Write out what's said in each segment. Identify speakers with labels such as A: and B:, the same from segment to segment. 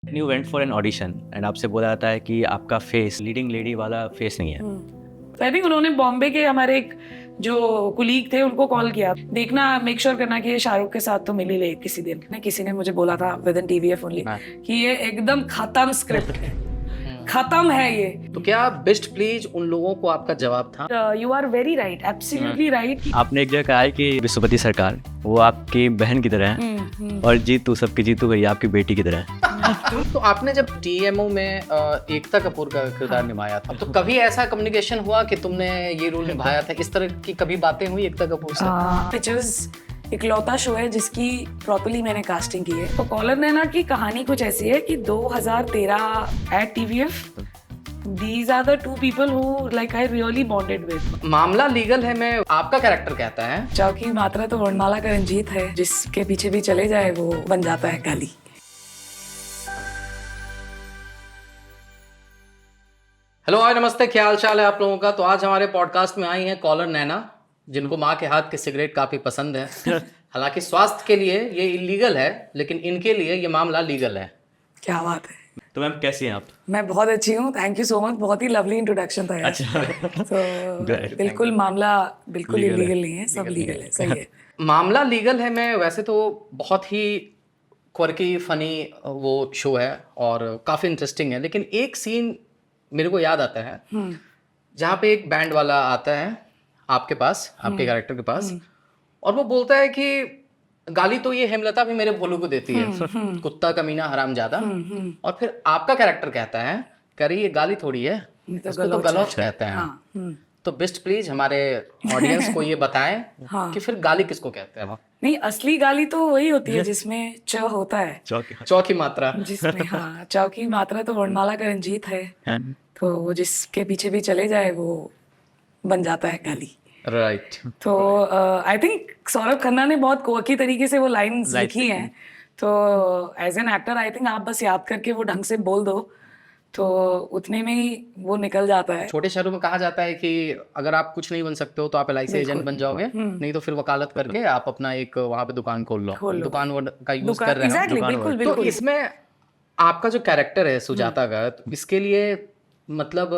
A: You went for an audition and आपसे बोला जाता है कि आपका फेस लीडिंग लेडी वाला फेस नहीं है।
B: तो आई थिंक उन्होंने बॉम्बे के हमारे एक जो कुलीग थे उनको कॉल किया, देखना मेक श्योर करना कि ये शाहरुख के साथ तो मिल ही ले किसी दिन। किसी ने मुझे बोला था विद इन टीवीएफ ओनली कि ये एकदम खत्म स्क्रिप्ट है, खत्म है ये।
C: तो क्या बेस्ट प्लीज उन लोगों को आपका जवाब था?
B: You are very right, absolutely right.
A: आपने एक जगह कहा है कि विश्वपति सरकार वो आपकी बहन की तरह है और जीतू सबकी जीतू भैया आपकी बेटी की तरह है।
C: तो आपने जब टीएमओ में एकता कपूर का किरदार निभाया था, तो कभी ऐसा कम्युनिकेशन हुआ कि तुमने ये रोल निभाया था? इस तरह की कभी बातें हुई एकता कपूर से?
B: पिक्चर्स इकलौता शो है जिसकी प्रॉपर्ली मैंने कास्टिंग की है। तो कॉलर नैना की कहानी कुछ ऐसी है कि 2013 at TVF these are the two people who like I really bonded with।
C: मामला लीगल है में आपका कैरेक्टर कहता है
B: चौकी मात्रा तो वर्णमाला का रंजीत है, जिसके पीछे भी चले जाए वो बन जाता है काली।
C: हेलो हाय नमस्ते, क्या हाल चाल है आप लोगों का? तो आज हमारे पॉडकास्ट में आई हैं कॉलर नैना, जिनको माँ के हाथ की सिगरेट काफ़ी पसंद है। हालांकि स्वास्थ्य के लिए ये इलीगल है, लेकिन इनके लिए ये मामला लीगल है।
B: क्या बात है।
A: तो मैम कैसी हैं आप?
B: मैं बहुत अच्छी हूँ, थैंक यू सो मच। बहुत ही लवली इंट्रोडक्शन था यार।
A: अच्छा।
B: तो बिल्कुल मामला बिल्कुल इलीगल नहीं है, सब लीगल है। सही है।
C: मामला लीगल है में वैसे तो बहुत ही क्वर्की फनी वो शो है और काफ़ी इंटरेस्टिंग है, लेकिन एक सीन मेरे को याद आता है जहाँ पे एक बैंड वाला आता है आपके पास, आपके कैरेक्टर के पास, और वो बोलता है कि गाली तो ये हेमलता भी मेरे भोलू को देती है, कुत्ता कमीना हरामजादा। और फिर आपका कैरेक्टर कहता है, कह रही ये गाली थोड़ी है, इसको तो गलौच कहते हैं। तो बेस्ट प्लीज हमारे ऑडियंस को ये बताएं कि फिर गाली किसको कहते हैं?
B: नहीं, असली गाली तो वही होती है जिसमें च होता है,
C: चौकी मात्रा,
B: जिसमें हाँ चौकी मात्रा तो वर्णमाला का रंजीत है। तो वो जिसके पीछे भी चले जाए वो बन जाता है गाली।
C: राइट।
B: तो आई थिंक सौरभ खन्ना ने बहुत कोकी तरीके से वो लाइंस लिखी हैं। तो as an actor I think आप बस याद करके वो ढंग से बोल दो तो उतने में ही वो निकल जाता है।
C: छोटे शहरों में कहा जाता है कि अगर आप कुछ नहीं बन सकते हो तो आप LIC एजेंट बन जाओगे, नहीं तो फिर वकालत करके आप अपना एक वहाँ पे दुकान खोल लो। दुकान का यूज कर रहे हैं।
B: बिल्कुल
C: तो
B: बिल्कुल।
C: इसमें आपका जो कैरेक्टर है सुजाता का, तो इसके लिए मतलब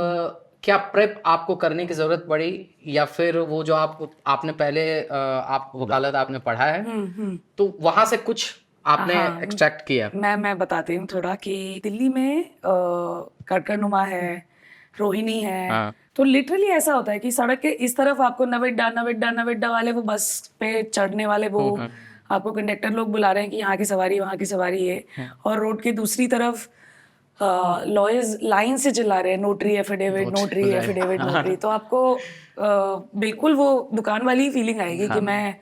C: क्या प्रेप आपको करने की जरूरत पड़ी, या फिर वो जो आपने पहले आप वकालत आपने पढ़ा है तो वहां से कुछ आपने एक्सट्रैक्ट किया?
B: मैं बताती हूँ थोड़ा कि दिल्ली में कड़कड़नुमा है, रोहिणी है, तो लिटरली ऐसा होता है कि सड़क के इस तरफ आपको नवेड्डा नवेड्डा नवेड्डा वाले वो बस पे चढ़ने वाले वो आपको कंडक्टर लोग बुला रहे हैं कि यहाँ की सवारी वहाँ की सवारी है, और रोड के दूसरी तरफ लॉयर्स लाइन से चिल्ला रहे हैं notary affidavit notary affidavit notary. तो आपको बिल्कुल वो दुकान वाली फीलिंग आएगी कि मैं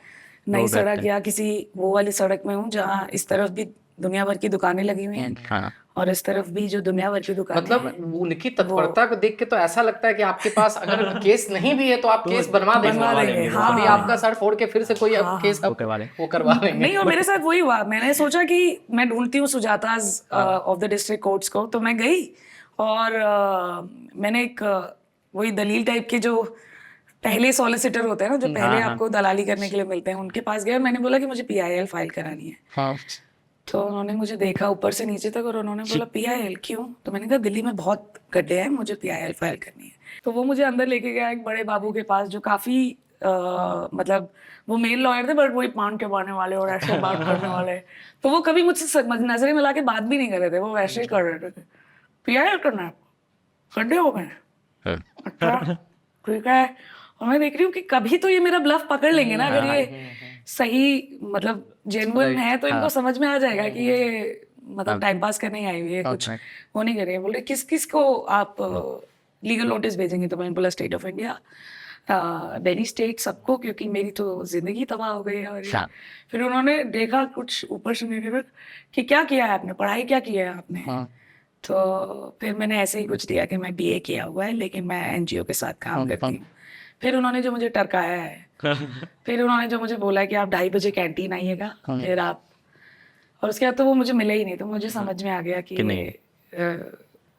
B: नई सड़क या किसी वो वाली सड़क में हूँ जहाँ इस तरफ भी दुनिया भर की दुकानें लगी हुई हैं और इस तरफ भी जो दुनिया भर की दुकानें
C: मतलब उनकी तत्परता को देख के तो ऐसा लगता है कि आपके पास अगर केस नहीं भी है तो आप केस बनवा देंगे। अभी आपका सर फोड़ के फिर से कोई केस वो करवा लेंगे।
B: नहीं, और मेरे साथ वही हुआ। मैंने सोचा कि मैं ढूंढती हूँ सुजाताज ऑफ द डिस्ट्रिक्ट कोर्ट्स को, तो मैं गई और मैंने एक वही दलील टाइप के जो पहले सॉलिसिटर होते हैं ना, जो पहले आपको दलाली करने के लिए मिलते हैं, उनके पास गया। मैंने बोला कि मुझे PIL फाइल करानी है। तो उन्होंने मुझे देखा ऊपर से नीचे तक और उन्होंने बोला PIL क्यों? तो मैंने कहा दिल्ली में बहुत गड्ढे हैं, मुझे PIL फाइल करनी है। तो वो मुझे अंदर लेके गया एक बड़े बाबू के पास जो काफी मतलब वो मेल लॉयर थे बट वही पान के बाने वाले और ऐसे बात करने वाले। तो वो कभी मुझसे नजरें मिला के बात भी नहीं कर रहे थे, वो वैसे ही कर रहे थे। PIL करना है, गड्ढे हो गए। अच्छा ठीक है। और मैं देख रही हूँ कि कभी तो ये मेरा ब्लफ पकड़ लेंगे ना, अगर ये सही मतलब जेन्युइन है तो इनको समझ में आ जाएगा कि ये मतलब टाइम पास करने ही आई हुई है, कुछ वो नहीं करेंगे। बोल रहे किस किस को आप लीगल नोटिस भेजेंगे? तो मैंने बोला state of India, daily state, सबको, क्योंकि मेरी तो जिंदगी तबाह हो गई है। और फिर उन्होंने देखा कुछ ऊपर से मेरे पर कि क्या किया है आपने, पढ़ाई क्या किया है आपने? तो फिर मैंने ऐसे ही कुछ दिया कि मैं BA किया हुआ है लेकिन मैं NGO के साथ काम करती हूँ। फिर उन्होंने जो मुझे टरकाया है फिर उन्होंने जो मुझे बोला कि आप 2:30 बजे कैंटीन आइएगा, फिर आप, और उसके बाद तो वो मुझे मिले ही नहीं। तो मुझे समझ में आ गया कि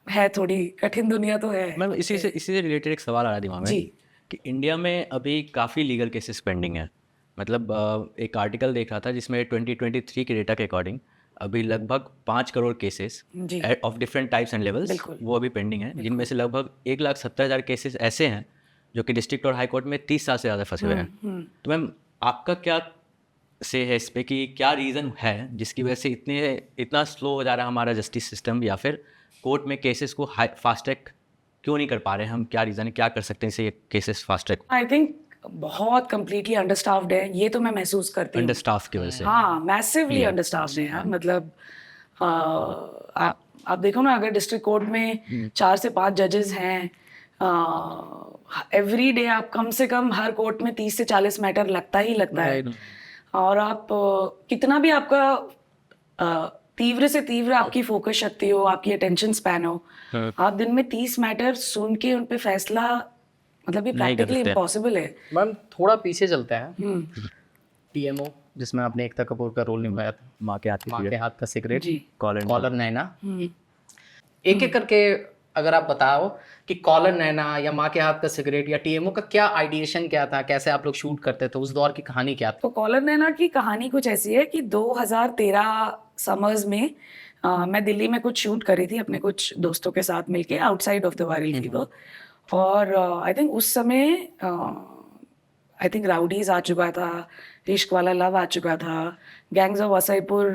B: है थोड़ी कठिन दुनिया तो है।
A: मैम इसी से रिलेटेड एक सवाल आ रहा है दिमाग में कि इंडिया में अभी काफ़ी लीगल केसेस पेंडिंग है। मतलब एक आर्टिकल देख रहा था जिसमें 2023 के डेटा के अकॉर्डिंग अभी लगभग 5 करोड़ केसेस
B: जी।
A: Of different types and levels
B: बिल्कुल।
A: वो अभी पेंडिंग है, जिनमें से लगभग 1,70,000 केसेस ऐसे हैं जो कि डिस्ट्रिक्ट और हाई कोर्ट में 30 साल से ज़्यादा फंसे हुए हैं। तो मैम आपका क्या से है इस पे कि क्या रीज़न है जिसकी वजह से इतना स्लो हो जा रहा है हमारा जस्टिस सिस्टम, या फिर कोर्ट में केसेस को फास्ट ट्रैक क्यों नहीं कर पा रहे हैं हम? क्या रीज़न है, क्या कर सकते हैं इससे ये cases fast track?
B: I think बहुत कंप्लीटली अंडरस्टाफ्ड है, ये तो मैं महसूस करती हूँ।
A: अंडर स्टाफ की वजह से।
B: हाँ, मैसिवली अंडरस्टाफ्ड है यार। मतलब आप देखो ना, अगर डिस्ट्रिक्ट कोर्ट में 4 से 5 जजेस हैं, एवरी डे आप कम से कम हर कोर्ट में 30 से 40 मैटर लगता ही लगता है। और आप कितना भी आपका तीव्र से तीव्र आपकी फोकस शक्ति हो, आपकी अटेंशन स्पैन हो, आप दिन में 30 मैटर सुन के उन पे फैसला, मतलब ये
A: नहीं कर
B: प्रैक्टिकली
A: सकते।
B: इम्पॉसिबल है।
C: मैम थोड़ा पीछे चलते हैं। टीएमओ जिसमें आपने एकता कपूर का रोल निभाया था,
A: माँ के हाथ
C: माँ के हाथ का सिगरेट,
B: जी।
C: कॉलर नैना, एक एक करके अगर आप बताओ कि कॉलर नैना या माँ के हाथ का सिगरेट या टीएमओ का क्या आइडिएशन क्या था, कैसे आप लोग शूट करते थे, उस दौर की कहानी क्या थी?
B: तो कॉलर नैना की कहानी कुछ ऐसी है कि 2013 समर्स में मैं दिल्ली में कुछ शूट करी थी अपने कुछ दोस्तों के साथ मिलके, outside of the viral fever. और आई थिंक उस समय आई थिंक राउडीज आ चुका था, इश्क वाला लव आ चुका था, गैंग्स ऑफ वसईपुर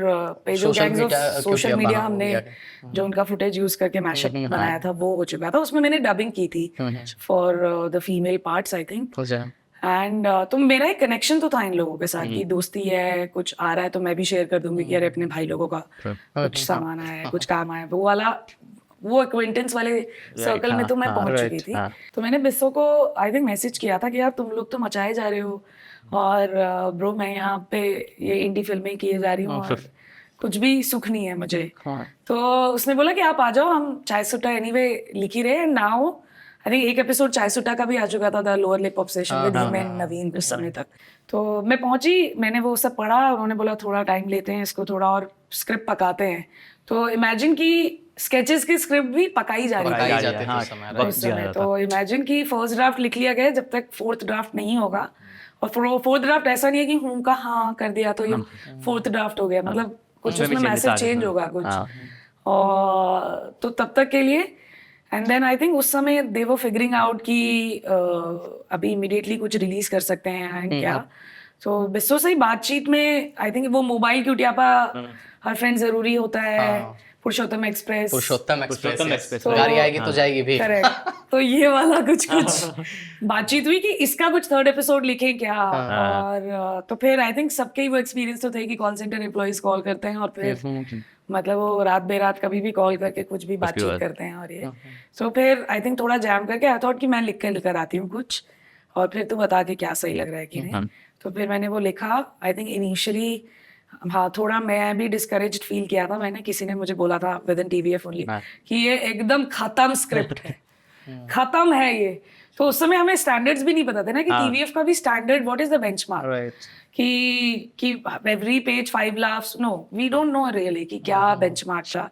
B: पे जो गैंग्स ऑफ सोशल मीडिया हमने जो उनका फुटेज यूज करके मैशअप बनाया था वो हो चुका था। उसमें मैंने डबिंग की थी for the female parts I think. And तो मेरा एक कनेक्शन तो था इन लोगों के साथ की दोस्ती है, कुछ आ रहा है तो मैं भी शेयर कर दूंगी कि अरे अपने भाई लोगों का कुछ सामान आया है, कुछ काम आया है, वो वाला, वो एक्वेंटेंस वाले सर्कल में तो मैं पहुंच चुकी थी। तो मैंने बिस्सो को आई थिंक मैसेज किया था कि यार तुम लोग तो मचाए जा रहे हो और ब्रो मैं यहाँ पे ये इंडी फिल्में किए जा रही हूँ और कुछ भी सुख नहीं है मुझे। तो उसने बोला कि आप आ जाओ, हम चाय सुट्टा एनीवे लिख ही रहे। नाउ आई थिंक एक एपिसोड चाय सुट्टा का भी आ चुका था, the lower lip obsession with him and Naveen उस समय तक। तो मैं पहुंची, मैंने वो सब पढ़ा, उन्होंने बोला थोड़ा टाइम लेते हैं इसको, थोड़ा और स्क्रिप्ट पकाते हैं। तो इमेजिन की स्केचेस की स्क्रिप्ट भी पकाई जा रही थी उस समय। तो इमेजिन की फर्स्ट ड्राफ्ट लिख लिया गया, जब तक फोर्थ ड्राफ्ट नहीं होगा। और फोर्थ ड्राफ्ट ऐसा नहीं है कि हूँ का हाँ कर दिया तो ये फोर्थ ड्राफ्ट हो गया, मतलब कुछ उसमें मैसेज चेंज होगा कुछ। और तो तब तक के लिए एंड देन आई थिंक उस समय दे वर फिगरिंग आउट कि अभी इमीडिएटली कुछ रिलीज कर सकते हैं क्या। तो बिस्सो से ही बातचीत में आई थिंक वो मोबाइल की उटियापा हर फ्रेंड जरूरी होता है, पुरुषोत्तम एक्सप्रेस
C: गाड़ी आएगी तो जाएगी भी।
B: करेक्ट। तो ये वाला कुछ बातचीत हुई कि इसका कुछ थर्ड एपिसोड लिखे क्या। और तो फिर आई थिंक सबके ही वो एक्सपीरियंस तो थे कि कॉल सेंटर एम्प्लॉइज कॉल करते हैं और फिर मतलब वो रात बेरात कभी भी कॉल करके कुछ भी बातचीत करते हैं। और ये तो फिर आई थिंक थोड़ा जैम करके आई थॉट कि मैं लिख कर आती हूँ कुछ और फिर तू बता के क्या सही लग रहा है कि नहीं। तो फिर मैंने वो लिखा। आई थिंक इनिशियली हाँ थोड़ा मैं भी डिस्करेज्ड फील किया था। मैंने, किसी ने मुझे बोला था विद इन TVF ओनली कि ये एकदम खत्म स्क्रिप्ट है, खत्म है ये। तो उस समय हमें स्टैंडर्ड्स भी नहीं पता थे ना कि TVF का भी standard, what is the benchmark, कि every page 5 laughs, no we don't know really कि क्या बेंचमार्क था।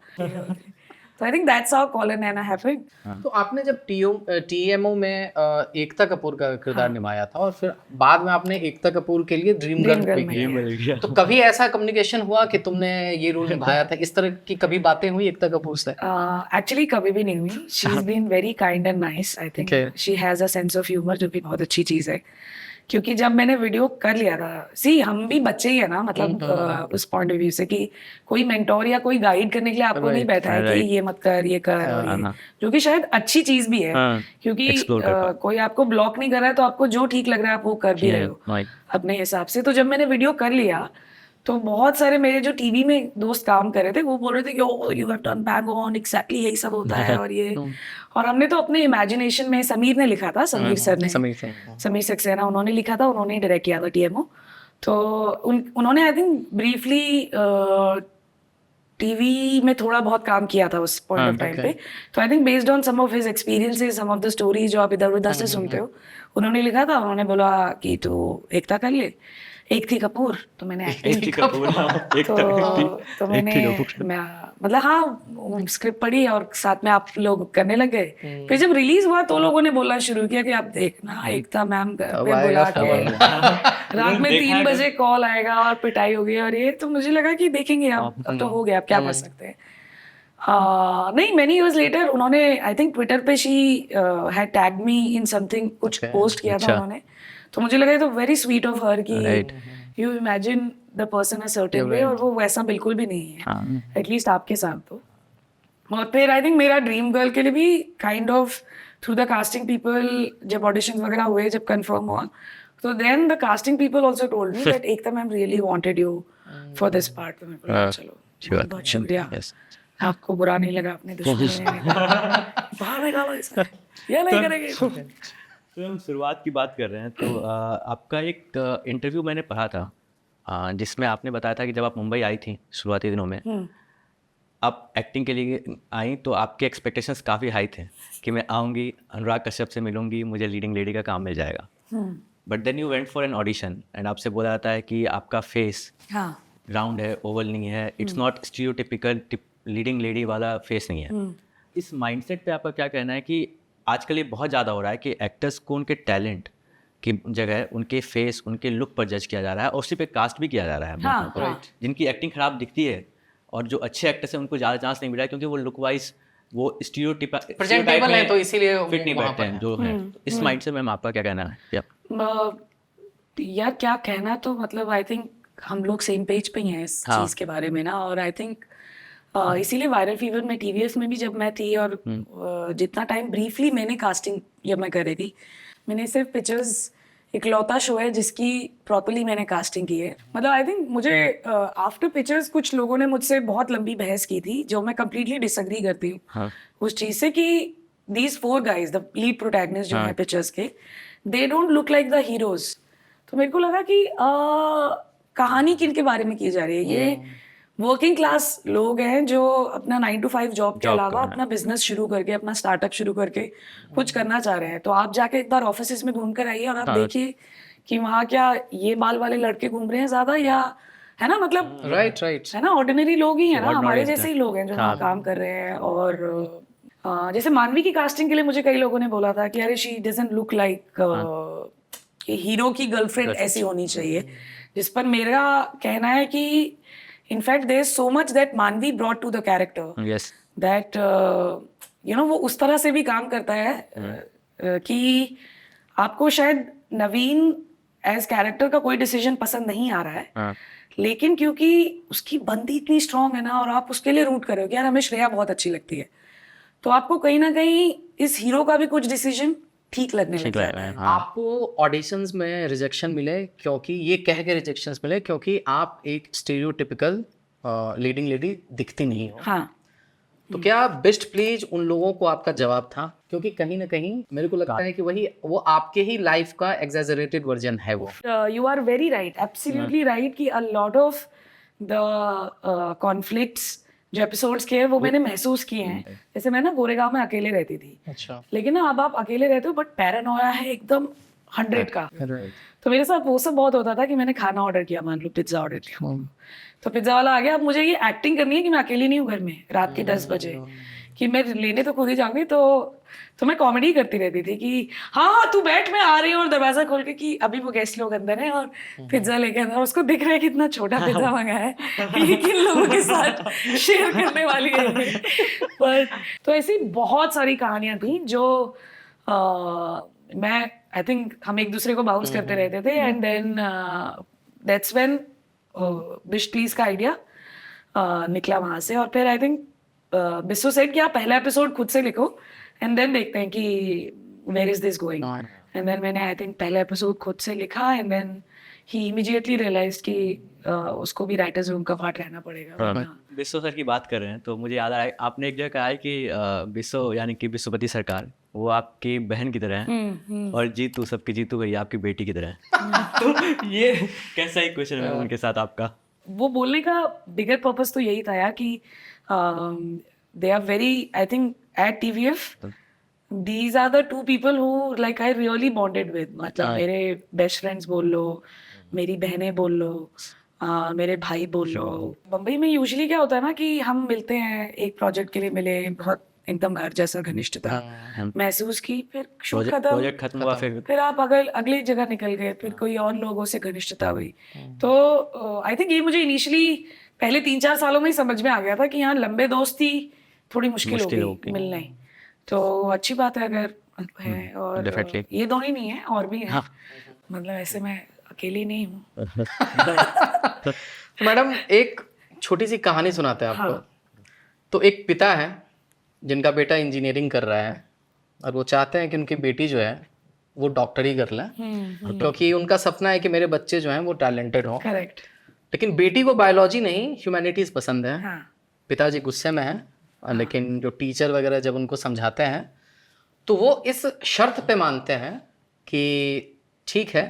B: तो I think that's how collar Naina happened.
C: तो आपने जब TMO में एकता कपूर का किरदार निभाया था और फिर बाद में आपने एकता कपूर के लिए ड्रीम गर्ल भी किया, तो कभी ऐसा कम्युनिकेशन हुआ कि तुमने ये रोल निभाया था, इस तरह की कभी बातें हुई एकता कपूर से?
B: एक्चुअली कभी भी नहीं हुई। She is been very kind and nice. I think she has a sense of humour, जो कि बहुत अच्छी चीज है। क्योंकि जब मैंने वीडियो कर लिया था, सी हम भी बच्चे ही है ना, मतलब उस पॉइंट ऑफ व्यू से कि कोई मेंटोर या कोई गाइड करने के लिए आपको नहीं बैठा है कि ये मत कर, ये कर, और ये, जो कि शायद अच्छी चीज भी है। क्योंकि कोई आपको ब्लॉक नहीं कर रहा है तो आपको जो ठीक लग रहा है आप वो कर भी रहे हो अपने हिसाब से। तो जब मैंने वीडियो कर लिया तो बहुत सारे मेरे जो टीवी में दोस्त काम कर रहे थे वो बोल रहे थे कि oh you have done bang on, exactly यही सब होता है और ये। और हमने तो अपने इमेजिनेशन में, समीर ने लिखा था, समीर सर ने, समीर सक्सेना, उन्होंने लिखा था, उन्होंने डायरेक्ट किया था TMO। तो उन्होंने आई थिंक ब्रीफली टीवी में थोड़ा बहुत काम किया था उस पॉइंट ऑफ टाइम पे। तो I think based on some of his experiences, some of the stories जो आप इधर उधर से सुनते हो, उन्होंने लिखा था, उन्होंने बोला कि तू एकता कर ले। एक थी कपूर, तो मैंने एक्टिंग
A: एक कपूर
B: तो मैंने मतलब हाँ स्क्रिप्ट पढ़ी और साथ में आप लोग करने लग गए। फिर जब रिलीज हुआ तो लोगों ने बोलना शुरू किया कि आप देखना एकता मैम घर पे बुला के रात में 3 बजे कॉल आएगा और पिटाई होगी और ये, तो मुझे लगा कि देखेंगे अब तो हो गया, अब क्या कर सकते हैं। नहीं, many years later उन्होंने आई थिंक ट्विटर पे she had tag me in something, कुछ पोस्ट किया था उन्होंने, तो मुझे लगा तो वेरी स्वीट ऑफ हर कि you imagine the person a certain way, और वो वैसा बिल्कुल भी नहीं है, एटलीस्ट आपके साथ तो। और फिर आई थिंक मेरा ड्रीम गर्ल के लिए भी kind of through the casting people, जब ऑडिशन वगैरह हुए, जब कंफर्म हुआ, तो then the casting people also told me that Ekta ma'am really wanted you for this part. तो मैं बोला चलो बहुत शुक्रिया, आपको बुरा नहीं लगा अपने दुश्मन बाहर निकालो इसे, ये नहीं करेंगे।
A: तो हम शुरुआत की बात कर रहे हैं, तो आपका एक इंटरव्यू मैंने पढ़ा था जिसमें आपने बताया था कि जब आप मुंबई आई थी शुरुआती दिनों में, आप एक्टिंग के लिए आई तो आपके एक्सपेक्टेशंस काफ़ी हाई थे कि मैं आऊँगी, अनुराग कश्यप से मिलूंगी, मुझे लीडिंग लेडी का काम मिल जाएगा। But then you went for an audition and आपसे बोला जाता है कि आपका फेस राउंड है, ओवल नहीं है, it's not stereotypical leading lady वाला फेस नहीं है। इस माइंडसेट पे आपका क्या कहना है कि आजकल ये बहुत ज़्यादा हो रहा है कि एक्टर्स को उनके टैलेंट की जगह उनके फेस, उनके लुक पर जज किया जा रहा है और उसी पे कास्ट भी किया जा रहा है। जिनकी एक्टिंग खराब दिखती है और जो अच्छे एक्टर्स हैं उनको ज़्यादा चांस नहीं मिल रहा है क्योंकि वो लुक वाइज वो
C: प्रेजेंटेबल है तो इसीलिए
A: फिट नहीं बैठते हैं जो हैं। इस माइंडसेट में आपका क्या कहना है?
B: यार क्या कहना, तो मतलब आई थिंक हम लोग सेम पेज पे ही हैं इस चीज़ के बारे में ना, और आई थिंक इसीलिए वायरल फीवर में TVF में भी जब मैं थी और जितना टाइम ब्रीफली मैंने कास्टिंग जब मैं कर रही थी, मैंने सिर्फ पिक्चर्स इकलौता शो है जिसकी प्रॉपरली मैंने कास्टिंग की है। मतलब आई थिंक मुझे आफ्टर पिक्चर्स कुछ लोगों ने मुझसे बहुत लंबी बहस की थी जो मैं कम्प्लीटली डिसएग्री करती हूँ उस चीज़ से कि these 4 guys the lead protagonist जो है पिक्चर्स के, they don't look like the heroes. तो मेरे को लगा कि कहानी किनके बारे में की जा रही है, ये वर्किंग क्लास लोग हैं जो अपना 9 to 5 जॉब के अलावा अपना बिजनेस शुरू करके, अपना स्टार्टअप शुरू करके कुछ करना चाह रहे हैं। तो आप जाके एक बार ऑफिस में घूम कर आइए और आप देखिए कि वहाँ क्या ये बाल वाले लड़के घूम रहे हैं ज्यादा, या है ना, मतलब
C: राइट
B: है ना, ऑर्डिनरी लोग ही है ना, हमारे जैसे ही लोग हैं जो वहाँ काम कर रहे हैं। और जैसे मानवी की कास्टिंग के लिए मुझे कई लोगों ने बोला था कि अरे she doesn't look like hero की गर्लफ्रेंड ऐसी होनी चाहिए, जिस पर मेरा कहना है कि in fact there is so much that Manvi brought to the character,
A: yes,
B: that you know वो उस तरह से भी काम करता है कि आपको शायद नवीन एज कैरेक्टर का कोई डिसीजन पसंद नहीं आ रहा है, लेकिन क्योंकि उसकी बंदी इतनी स्ट्रांग है ना और आप उसके लिए रूट कर रहे हो कि यार हमें श्रेया बहुत अच्छी लगती है, तो आपको कहीं ना कहीं इस हीरो का भी कुछ डिसीजन ठीक लगने लग जाता है।
C: आपको ऑडिशंस में रिजेक्शन मिले क्योंकि ये कह के रिजेक्शंस मिले क्योंकि आप एक स्टीरियोटिपिकल लीडिंग लेडी दिखती नहीं हो। तो क्या बेस्ट प्लीज उन लोगों को आपका जवाब था? क्योंकि कहीं ना कहीं मेरे को लगता है कि वो आपके ही लाइफ का एग्जैजरेटेड वर्जन है वो।
B: You are very right, absolutely right कि a lot of the conflicts जो एपिसोड्स के हैं वो मैंने महसूस किए हैं। जैसे मैं ना गोरेगांव में अकेले रहती थी, अच्छा, लेकिन ना अब आप अकेले रहते हो बट पैरानोया है एकदम 100 का। तो मेरे साथ वो सब बहुत होता था कि मैंने खाना ऑर्डर किया, मान लो पिज्जा ऑर्डर किया, तो पिज्जा वाला आ गया, अब मुझे ये एक्टिंग करनी है कि मैं अकेली नहीं हूँ घर में रात के 10 बजे, कि मैं लेने तो खुद ही जाऊंगी। तो मैं कॉमेडी करती रहती थी कि हाँ तू बैठ, मैं आ रही हूँ, और दरवाजा खोल के कि अभी वो गेस्ट लोग अंदर हैं और पिज्जा लेके अंदर, उसको दिख रहा है कि इतना छोटा पिज्जा मंगाया है कि किन लोगों के साथ शेयर करने वाली है। पर तो ऐसी बहुत सारी कहानियां थी जो मैं आई थिंक हम एक दूसरे को बाउंस करते रहते थे, एंड देन दैट्स व्हेन बिश प्लीज का आइडिया निकला वहां से। और फिर आई थिंक बिस्सो सेड कि आप पहला एपिसोड खुद से लिखो एंड देन देखते हैं कि where is this going, and then मैंने आई थिंक पहला एपिसोड खुद से लिखा, and then he immediately realised कि उसको भी राइटर्स रूम का पार्ट रहना पड़ेगा।
A: बिस्सो सर की बात कर रहे हैं तो मुझे याद आ रहा है आपने एक जगह कहा है कि बिस्सो यानी कि बिस्सोपति सरकार वो आपकी बहन की तरह है और जीतू सबकी जीतू गई आपकी बेटी की तरह है। तो ये कैसा इक्वेशन है उनके साथ आपका?
B: वो बोलने का बिगर पर्पस तो यही था यार कि they are very, I think at TVF these are the 2 people who like I really bonded with, मतलब मेरे बेस्ट फ्रेंड्स बोल लो, मेरी बहनें बोल लो, मेरे भाई बोल लो। बम्बई में यूजुअली क्या होता है ना कि हम मिलते हैं, एक प्रोजेक्ट के लिए मिले, बहुत एकदम घर जैसा घनिष्ठता महसूस की, फिर शूट खत्म,
A: प्रोजेक्ट खत्म हुआ, फिर
B: आप अगली जगह निकल गए, फिर कोई और लोगों से घनिष्ठता हुई। तो आई थिंक ये मुझे इनिशियली पहले 3-4 सालों में ही समझ में आ गया था कि यहाँ लंबे दोस्ती थोड़ी मुश्किल होगी मिलना ही। तो अच्छी बात है अगर है, और
A: definitely.
B: ये दोनों ही नहीं है, और भी है। मतलब ऐसे मैं अकेली नहीं हूँ।
C: मैडम एक छोटी सी कहानी सुनाते हैं आपको। तो एक पिता है जिनका बेटा इंजीनियरिंग कर रहा है और वो चाहते हैं कि उनकी बेटी जो है वो डॉक्टरी कर ले, क्योंकि उनका सपना है कि मेरे बच्चे जो हैं वो टैलेंटेड हों।
B: करेक्ट।
C: लेकिन बेटी को बायोलॉजी नहीं ह्यूमैनिटीज़ पसंद है।
B: हाँ।
C: पिताजी गुस्से में हैं, लेकिन जो टीचर वगैरह जब उनको समझाते हैं तो वो इस शर्त पे मानते हैं कि ठीक है,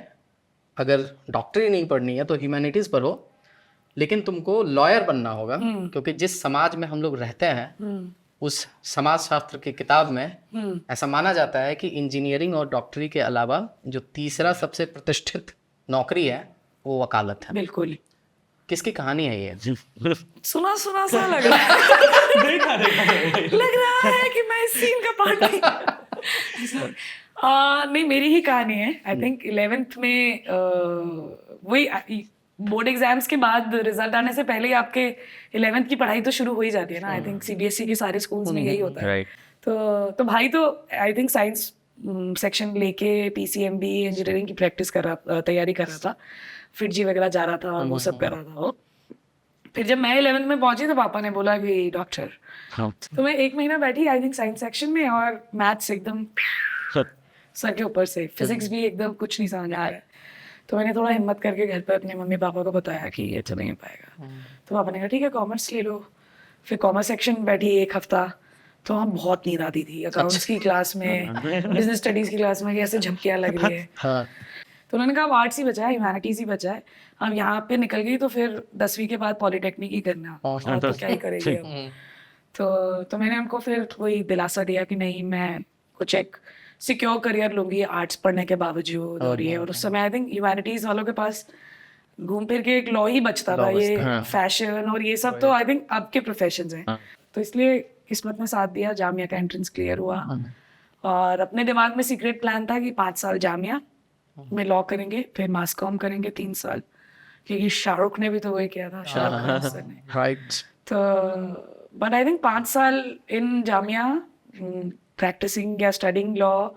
C: अगर डॉक्टरी नहीं पढ़नी है तो ह्यूमैनिटीज़ पढ़ो, लेकिन तुमको लॉयर बनना होगा, क्योंकि जिस समाज में हम लोग रहते हैं उस समाज शास्त्र की किताब में ऐसा माना जाता है कि इंजीनियरिंग और डॉक्टरी के अलावा जो तीसरा सबसे प्रतिष्ठित नौकरी है वो वकालत है।
B: बिल्कुल।
C: किसकी कहानी है ये?
B: सुना सा लग रहा है। लग रहा है कि मैं इस सीन का पार्ट नहीं। नहीं, मेरी ही कहानी है। आई थिंक 11th में वही बोर्ड एग्जाम्स के बाद रिजल्ट आने से पहले ही आपके 11th की पढ़ाई तो शुरू हो ही जाती है ना। आई थिंक सीबीएसई के सारे स्कूल्स में यही होता है। तो भाई तो आई थिंक साइंस सेक्शन लेके पीसीएमबी इंजीनियरिंग की तैयारी कर रहा था, फिटजी वगैरह जा रहा था, वो सब कर रहा था। फिर जब मैं 11th में पहुंची तो पापा ने बोला कि डॉक्टर। तो मैं 1 महीना बैठी आई थिंक साइंस सेक्शन में, और मैथ्स एकदम सर के ऊपर से, फिजिक्स भी एकदम कुछ नहीं समझ आ रहा है। तो मैंने थोड़ा हिम्मत करके घर पर अपने मम्मी पापा को बताया कि ये तो नहीं हो पाएगा। तो पापा ने कहा ठीक है कॉमर्स ले लो। फिर कॉमर्स सेक्शन बैठी 1 हफ्ता, तो वहाँ बहुत नींद आती थी। अकाउंट्स की क्लास में, बिजनेस स्टडीज की क्लास में कैसे झपकियाँ लग रही है। तो उन्होंने कहा अब आर्ट्स ही बचा है, ह्यूमैनिटीज ही बचा है। अब यहाँ पे निकल गई तो फिर 10वीं के बाद पॉलिटेक्निक ही करना, और तो क्या ही करेगी अब। तो मैंने उनको फिर वही दिलासा दिया कि नहीं, मैं कुछ एक सिक्योर करियर लूंगी आर्ट्स पढ़ने के बावजूद। और ये, और उस समय आई थिंक ह्यूमैनिटीज वालों के पास घूम फिर के एक लॉ ही बचता था। ये फैशन और ये सब तो आई थिंक अब के प्रोफेशंस हैं। तो इसलिए किस्मत ने साथ दिया, जामिया का एंट्रेंस क्लियर हुआ। और अपने दिमाग में सीक्रेट प्लान था कि 5 साल जामिया में लॉ करेंगे, फिर मास कॉम करेंगे 3 साल, क्योंकि शाहरुख ने भी तो वही किया था, शाहरुख खान ने।
C: राइट।
B: तो बट आई थिंक 5 साल इन जामिया प्रैक्टिसिंग या स्टडिंग लॉ,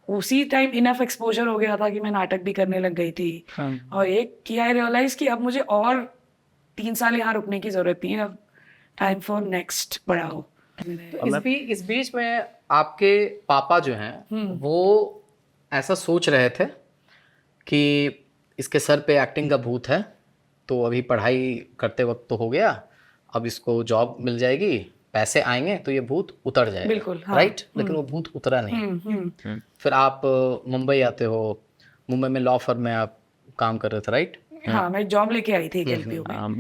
B: उसी टाइम इनफ एक्सपोजर हो गया था कि मैं नाटक भी करने लग गई थी। और एक कि आई रियलाइज कि अब मुझे और 3 साल यहाँ रुकने की जरूरत नहीं है, अब टाइम फॉर नेक्स्ट बड़ा हो।
C: तो इस बीच में आपके पापा जो हैं वो ऐसा सोच रहे थे कि इसके सर पे एक्टिंग का भूत है, तो अभी पढ़ाई करते वक्त तो हो गया, अब इसको जॉब मिल जाएगी, पैसे आएंगे तो ये भूत उतर जाएगा।
B: बिल्कुल, हाँ।
C: राइट। लेकिन वो भूत उतरा नहीं। फिर आप मुंबई आते हो, मुंबई में लॉ फर्म में आप काम कर रहे थे, राइट?
B: हाँ, मैं जॉब लेके आई थी एलपीयू में।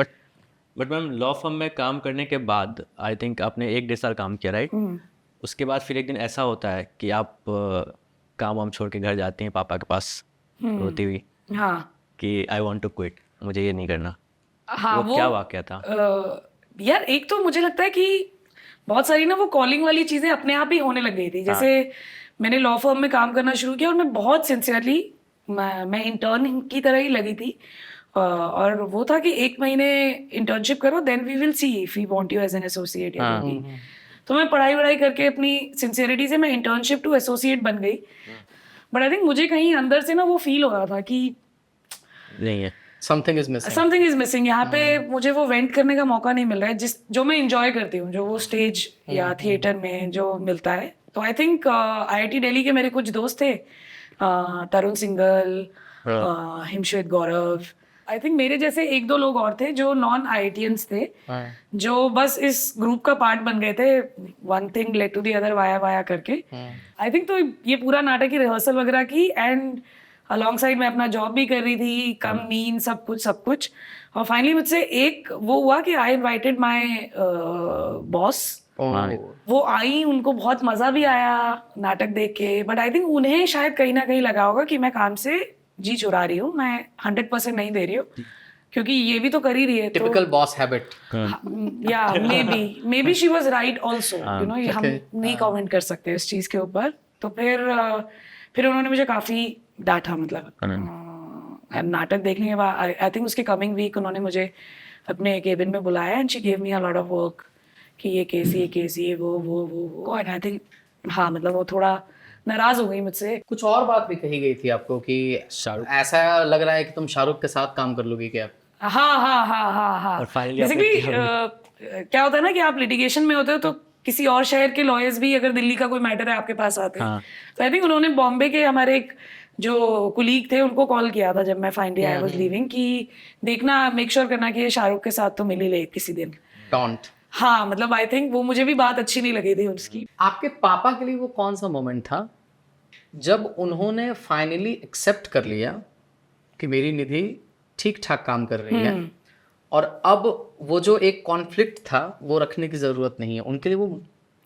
A: बट मैम लॉ फर्म में काम करने के बाद आई थिंक आपने 1-1.5 साल काम किया, राइट? उसके बाद फिर एक दिन ऐसा होता है कि आप काम वाम छोड़ के घर जाती हैं पापा के पास रोती हुई,
B: हाँ,
A: कि आई वांट टू क्विट, मुझे ये नहीं करना।
B: हाँ,
A: वो क्या वाकया था?
B: यार एक तो मुझे लगता है कि बहुत सारी ना वो कॉलिंग वाली चीज़ें अपने आप ही होने लग गई थी। जैसे मैंने लॉ फर्म में काम करना शुरू किया और मैं बहुत सिंसियरली, मैं इंटर्न की तरह ही लगी थी। और वो था कि 1 महीने इंटर्नशिप करो, then we will see if we want you as an associate. तो मैं पढ़ाई करके अपनी सिंसियरिटी से मैं इंटर्नशिप टू एसोसिएट बन गई। बट आई थिंक मुझे कहीं अंदर से ना वो फील हो रहा था कि
A: नहीं है,
C: समथिंग इज मिसिंग।
B: यहाँ पे मुझे वो वेंट करने का मौका नहीं मिल रहा है जो मैं इंजॉय करती हूँ, जो वो स्टेज या थिएटर में जो मिलता है। तो आई थिंक IIT दिल्ली के मेरे कुछ दोस्त थे, तरुण सिंगल, हिमश्वेत गौरव, आई थिंक मेरे जैसे 1-2 लोग और थे जो नॉन IITians थे, जो बस इस ग्रुप का पार्ट बन गए थे। One thing led to the other, via करके। आई थिंक तो ये पूरा नाटक की रिहर्सल वगैरह की, एंड अलॉन्ग साइड मैं अपना जॉब भी कर रही थी, कम नींद, सब कुछ। और फाइनली मुझसे एक वो हुआ कि आई इनवाइटेड माय बॉस। वो आई, उनको बहुत मजा भी आया नाटक देख के, बट आई थिंक उन्हें शायद कहीं ना कहीं लगा होगा कि मैं काम से जी चुरा रही हूँ, मैं 100% नहीं दे रही हूँ, क्योंकि ये भी तो कर ही रही है।
C: Typical boss habit.
B: या maybe she was right also, you know, हम नहीं कमेंट कर सकते इस चीज़ के ऊपर। तो फिर उन्होंने मुझे काफ़ी डांटा, मतलब नाटक देखने के बाद आई थिंक उसके कमिंग वीक उन्होंने मुझे अपने केबिन में बुलाया and she gave me a lot of work कि ये केस ये वो एंड आई थिंक हाँ, मतलब वो थोड़ा नाराज हो गई मुझसे।
C: कुछ और बात भी कही गई थी आपको कि
A: शाहरुख,
C: ऐसा लग रहा है कि तुम शाहरुख के साथ काम कर लोगी क्या?
B: हाँ।
A: और finally
B: बेसिकली
A: आपने
B: क्या होता है ना कि आप लिटिगेशन में होते हो तो किसी और शहर के लॉयर्स भी अगर दिल्ली का कोई मैटर है आपके पास आते हैं,
A: हाँ।
B: तो आई थिंक उन्होंने बॉम्बे के हमारे एक जो कुलीग थे उनको कॉल किया था जब मैं फाइनली आई वाज लीविंग कि देखना, मेक श्योर करना कि ये शाहरुख के साथ तो मिल ही ले किसी दिन।
C: डोंट।
B: हाँ, मतलब आई थिंक वो मुझे भी बात अच्छी नहीं लगी थी उसकी।
C: आपके पापा के लिए वो कौन सा मोमेंट था जब उन्होंने फाइनली एक्सेप्ट कर लिया कि मेरी निधि ठीक ठाक काम कर रही है और अब वो जो एक कॉन्फ्लिक्ट था वो रखने की जरूरत नहीं है, उनके लिए वो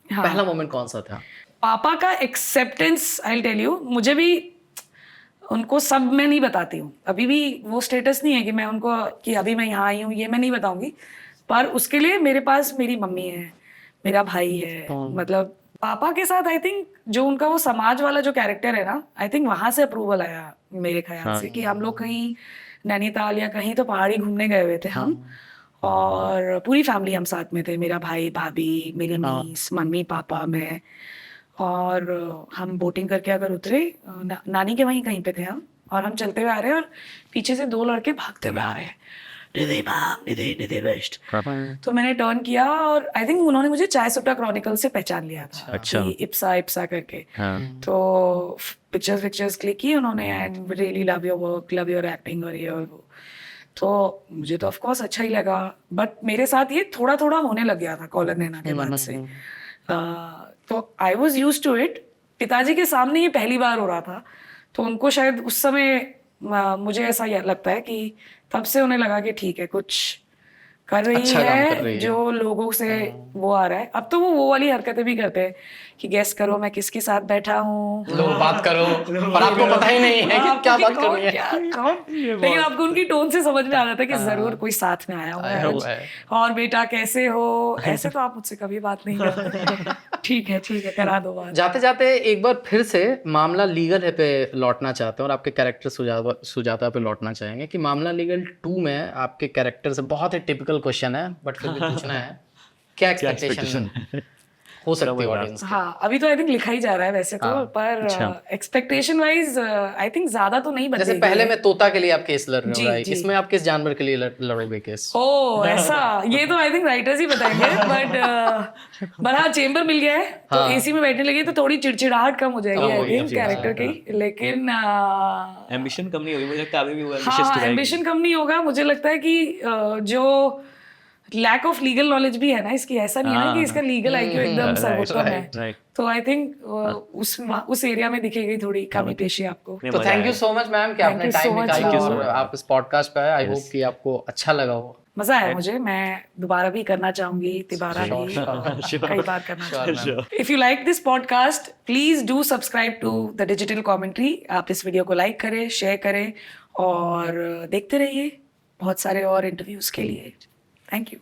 C: पहला मोमेंट कौन सा था?
B: पापा का acceptance, I will tell you, मुझे भी उनको सब मैं नहीं बताती हूँ, अभी भी वो स्टेटस नहीं है कि मैं उनको कि अभी मैं यहाँ आई हूँ, ये मैं नहीं बताऊंगी। पर उसके लिए मेरे पास मेरी मम्मी है, मेरा भाई है, मतलब पापा के साथ आई थिंक जो उनका वो समाज वाला जो कैरेक्टर है ना, आई थिंक वहां से अप्रूवल आया मेरे ख्याल से कि हम लोग कहीं नैनीताल या कहीं तो पहाड़ी घूमने गए हुए थे हम, और पूरी फैमिली हम साथ में थे, मेरा भाई भाभी, मेरी नीस, मम्मी पापा, मैं, और हम बोटिंग करके अगर उतरे नानी के वहीं कहीं पे थे हम, और हम चलते हुए आ रहे हैं और पीछे से दो लड़के भागते हुए आ रहे हैं, निधि मैम, निधि बेस्ट। तो मैंने टर्न किया और आई थिंक उन्होंने मुझे चाय सुट्टा क्रॉनिकल से पहचान लिया था,
A: अच्छा।
B: कि इप्सा करके। तो पिक्चर्स क्लिक की उन्होंने and really love your work, love your acting और ये और वो। तो मुझे तो ऑफ कोर्स अच्छा ही लगा, बट मेरे साथ ये थोड़ा थोड़ा होने लग गया था कॉलर नैना के बाद से। तो I was used to it. पिताजी के सामने ये पहली बार हो रहा था, तो उनको शायद उस समय मुझे ऐसा लगता है कि तब से उन्हें लगा कि ठीक है, कुछ कर रही
C: अच्छा काम कर
B: है
C: रही है।
B: जो लोगों से वो आ रहा है। अब तो वो वाली हरकतें भी करते हैं कि गेस करो मैं किसके साथ बैठा हूँ,
C: लो बात करो, पर आपको पता ही नहीं है कि क्या बात कर रही है।
B: लेकिन आपको उनकी टोन से समझ में आ जाता है कि जरूर कोई साथ में आया हुआ है। और बेटा कैसे हो, ऐसे तो आप मुझसे कभी बात नहीं करते। ठीक है करा दो बात।
C: जाते जाते एक बार फिर से मामला लीगल है पे लौटना चाहते हैं और आपके कैरेक्टर सुजाता पे लौटना चाहेंगे कि मामला लीगल 2 में आपके कैरेक्टर से बहुत ही टिपिकल क्वेश्चन है बट फिर भी पूछना है, क्या एक्सपेक्टेशन हो सकती है ऑडियंस?
B: हाँ, अभी तो आई थिंक लिखा ही जा रहा है वैसे तो, पर एक्सपेक्टेशन वाइज आई थिंक ज्यादा तो नहीं बदलेगी।
C: जैसे पहले मैं तोता के लिए आप केस लड़ रहे हो,
B: जी।
C: इसमें आप किस जानवर के लिए लड़ोगे केस?
B: ओ ऐसा, ये तो आई थिंक राइटर्स ही बताएंगे, बट हाँ, चेम्बर मिल गया है तो एसी में बैठने लगी तो थोड़ी चिड़चिड़ाहट कम हो जाएगी आई थिंक कैरेक्टर की, लेकिन
A: एम्बिशन कम नहीं होगी, मुझे लगता है अभी भी वो ambitious
B: हाँ,
A: तो रहेगी।
B: एम्बिशन कम नहीं होगा। मुझे लगता है कि जो लैक ऑफ लीगल नॉलेज भी है ना इसकी, ऐसा नहीं है ना कि इसका लीगल आईक्यू एकदम सर्वोत्तम है,
A: right.
B: तो आई थिंक उस एरिया में दिखेगी थोड़ी कमी पेशी आपको।
C: तो thank you so much ma'am कि आपने
B: you so
C: टाइम
B: much,
C: निकाला
B: Rahul.
C: और आप इस पॉडकास्ट पे आए। आई होप कि आपको अच्छा लगा हो।
B: मजा आया मुझे, मैं दोबारा भी करना चाहूंगी, तिबारा भी, कई बार करना चाहूंगी। If you like this podcast please do subscribe to the digital commentary. आप इस वीडियो को लाइक करें, शेयर करें और देखते रहिए बहुत सारे और इंटरव्यूज के लिए। Thank you.